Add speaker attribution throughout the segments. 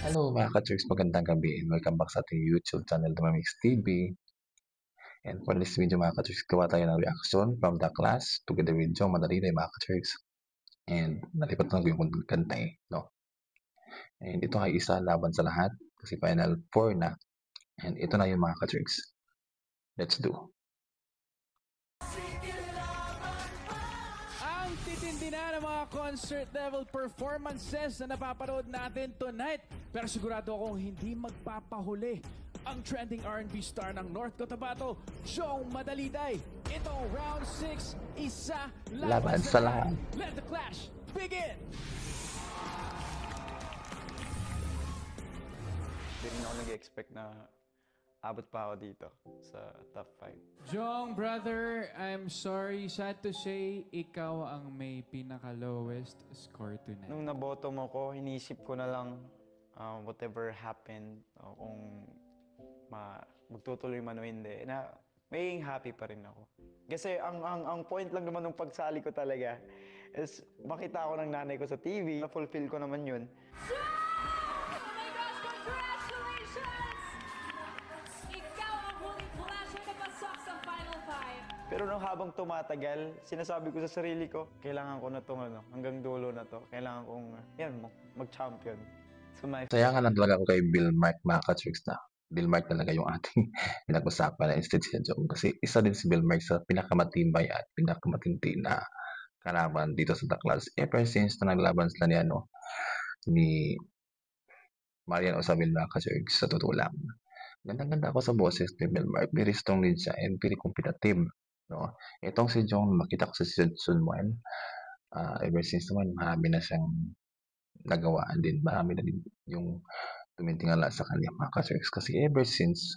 Speaker 1: Hello mga ka-Turks, magandang gabi and welcome back sa ating YouTube channel, Dumamix TV. And for this video mga ka-Turks, gawa tayo ng reaction from the class together with Jong Madaliday mga ka-Turks. And nalipat lang ko yung kanta no? And ito ay isa laban sa lahat kasi final 4 na. And ito na yung mga ka-Turks. Let's do.
Speaker 2: Ang titindi na ng mga concert level performances na napapanood natin tonight. Pero sigurado akong hindi magpapahuli ang trending R&B star ng North Cotabato, Jong Madaliday. Itong round 6, isa laban sa lahat. Let the clash begin!
Speaker 3: Hindi rin ako nag-expect na abot pa ako dito sa top 5.
Speaker 2: Jong, brother, I'm sorry. Sad to say, ikaw ang may pinaka-lowest score tonight.
Speaker 3: Nung nabottom ako, inisip ko na lang whatever happened, kung magtutuloy man o hindi, na magiging happy pa rin ako. Kasi ang point lang naman ng pagsali ko talaga is makita ako ng nanay ko sa TV, na-fulfill ko naman yun. Pero nung habang tumatagal, sinasabi ko sa sarili ko, kailangan ko na itong hanggang dulo na to. Kailangan kong, mag-champion. So
Speaker 1: Saya nga lang talaga ako kay Bill Mark mga ka-Turks na. Bill Mark talaga yung ating pinag-usapan na instead si Jong. Kasi isa din si Bill Mark sa pinakamatibay at pinakamatindi na kalaban dito sa The Clash. Ever since na naglaban sila ni Marian Osabil mga ka-Turks, sa totoo lang. Gandang-ganda ako sa boses ni Bill Mark. Very strong din siya and very competitive. No? Itong si Jong, makita ko sa season 1, ever since naman, marami na siyang nagawa din. Marami na din yung tumitingala sa kanya mga ka-Turks. Kasi ever since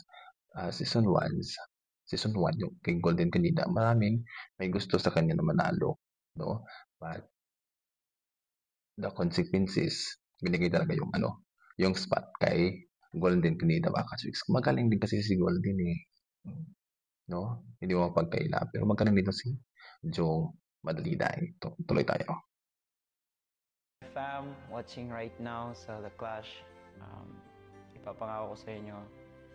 Speaker 1: season 1 yung kay Golden Kanida, maraming may gusto sa kanya na manalo. No? But the consequences, binigay talaga yung spot kay Golden Kanida mga ka-Turks. Magaling din kasi si Golden eh. No? Hindi mo mapagkaila. Pero magaling dito si Jong Madaliday. Tuloy tayo.
Speaker 3: fam watching right now sa The Clash, ipapangako ko sa inyo,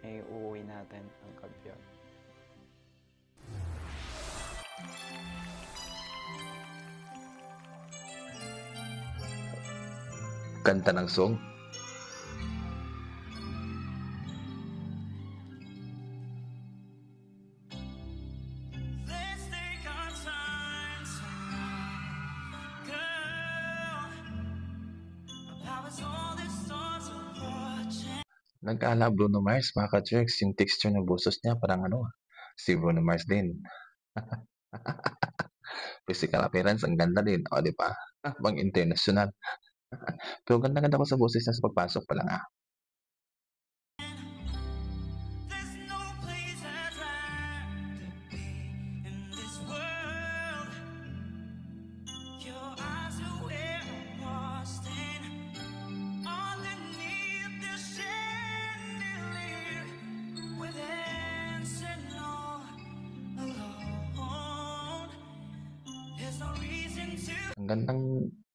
Speaker 3: ay uuwi natin ang kampiyon.
Speaker 1: Kanta ng song. Nag-ala Bruno Mars mga ka-Turks. Yung texture ng boses niya parang si Bruno Mars din. Physical appearance, ang ganda din. O, di ba? Pang international. Pero ganda-ganda ko sa boses niya sa pagpasok pa lang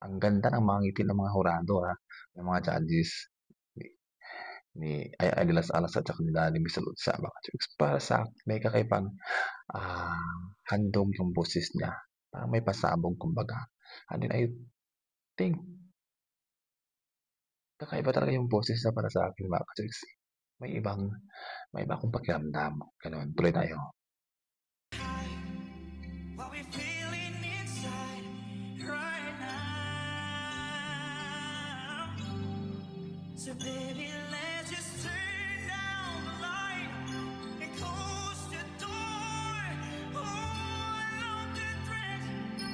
Speaker 1: Ang ganda ng mga ngiti ng mga hurado ng mga judges ni Ay de las Alas at saka nila ni Miss Lutza mga Turks. Para sa akin, may kakaibang handog yung boses niya. Parang may pasabog kumbaga. And then I think kakaiba talaga yung boses niya para sa akin mga Turks. May iba akong pakiramdam. Ganun. Tuloy tayo.
Speaker 4: So baby, let's just turn down the light and close the door. Lock the thread,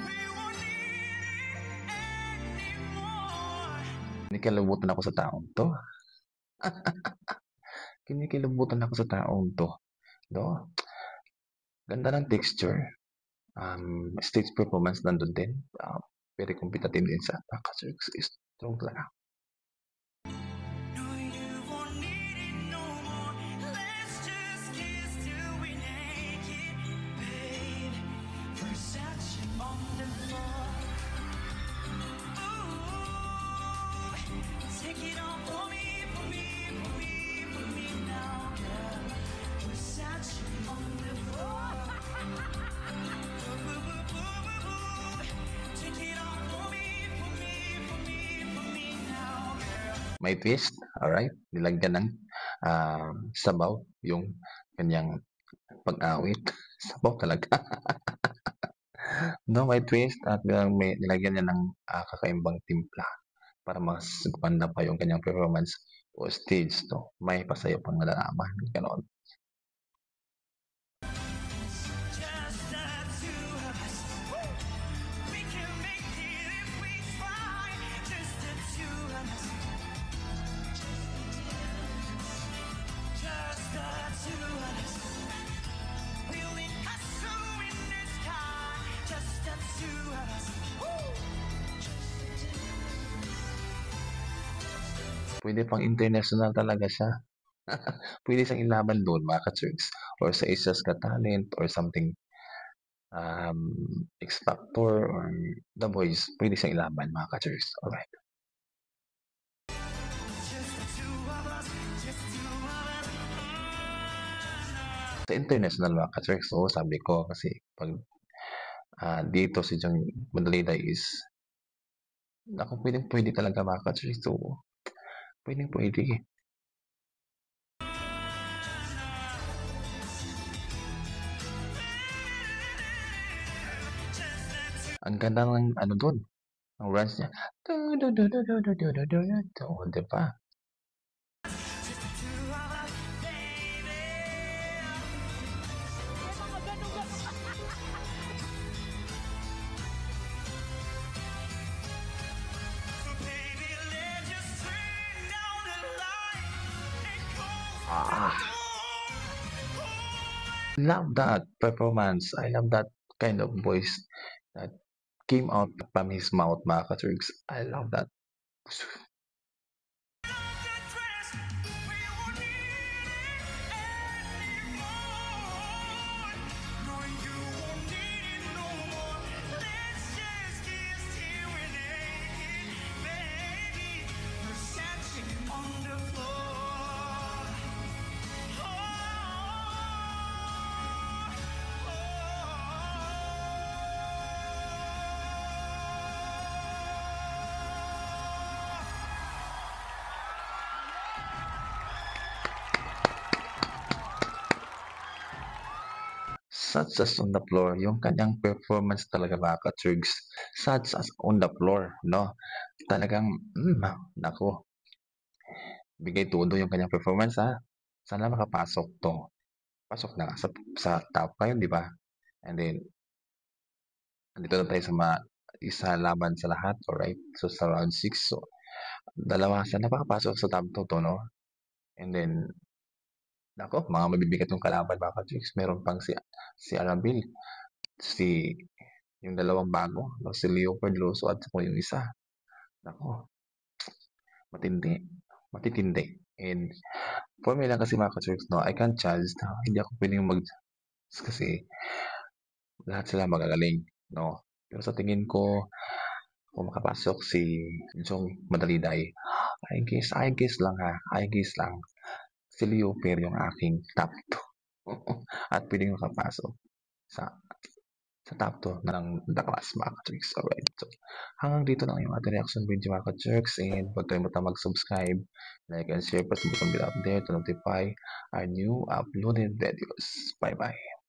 Speaker 4: we won't need it anymore.
Speaker 1: Kinikilabutan ako sa taong to. Kinikilabutan ako sa taong to. No? Ganda ng texture. Stage performance nandun din. Very competitive din sa Turks. Strong talaga. may twist, alright? Nilagyan ng sabaw yung kanyang pag-awit. Sabaw talaga. No, may twist at may nilagyan niya ng kakaimbang timpla para mas gumanda pa yung kanyang performance o stage, no? May pasayo pang nalalaman, gano'n.
Speaker 4: Just the two of us. Woo! We can make it if we try. Just the two of us. Just the two of us. We'll be hustle in the sky. Just the two of us. Woo!
Speaker 1: Pwede pang international talaga siya. Pwede siyang ilaban doon, mga ka-Churks, or sa Asia's Got Talent or something, X Factor or The Voice. Pwede siyang ilaban, mga ka-Churks. Alright.
Speaker 4: Just the two of us. Just the two of us.
Speaker 1: Sa international, mga ka-Churks, so sabi ko kasi pag dito si John Madaliday is ako pwede talaga, mga ka-Churks. So, pwede. Ang ganda ng ano doon, ang runs niya. Oh, di ba?
Speaker 4: So baby, let's just turn down the light and close
Speaker 1: Ah,
Speaker 4: the door.
Speaker 1: love that performance. I love that kind of voice that came out from his mouth, mga ka-Churks. I love that.
Speaker 4: The dress, we won't need it anymore. No, you won't need it no more. Let's just kiss till we're naked, baby. We're dancing on the floor.
Speaker 1: Such as on the floor, yung kanyang performance talaga, mga ka-Churks. Such as on the floor, no? Talagang, naku, bigay todo yung kanyang performance, ha? Sana makapasok to. Pasok na nga sa top 5, di ba? And then, andito na tayo sa isa laban sa lahat, alright? So, sa round 6, so, dalawa sana makapasok sa top 2 to, no? And then, nako, mga mabibigat yung kalaban, mga ka-Churks. Meron pang si Arabil, yung dalawang bago, no? Si Leopard Loso at saka yung isa. Nako, matitindi. And for me lang kasi, mga ka-Churks, no, I can't judge. Hindi ako pwedeng kasi lahat sila magagaling, no? Pero sa tingin ko, kung makapasok si Jong Madaliday, I guess lang, ha? I guess lang. Si Leoper yung aking top 2. At pwedeng makapasok sa top 2 ng The Class, mga ka-Churks. Alright. So, hanggang dito lang yung ating reaction video, mga ka-Churks. And huwag kalimutan mag-subscribe, like, and share. Press the button below there to notify our new uploaded videos. Bye-bye.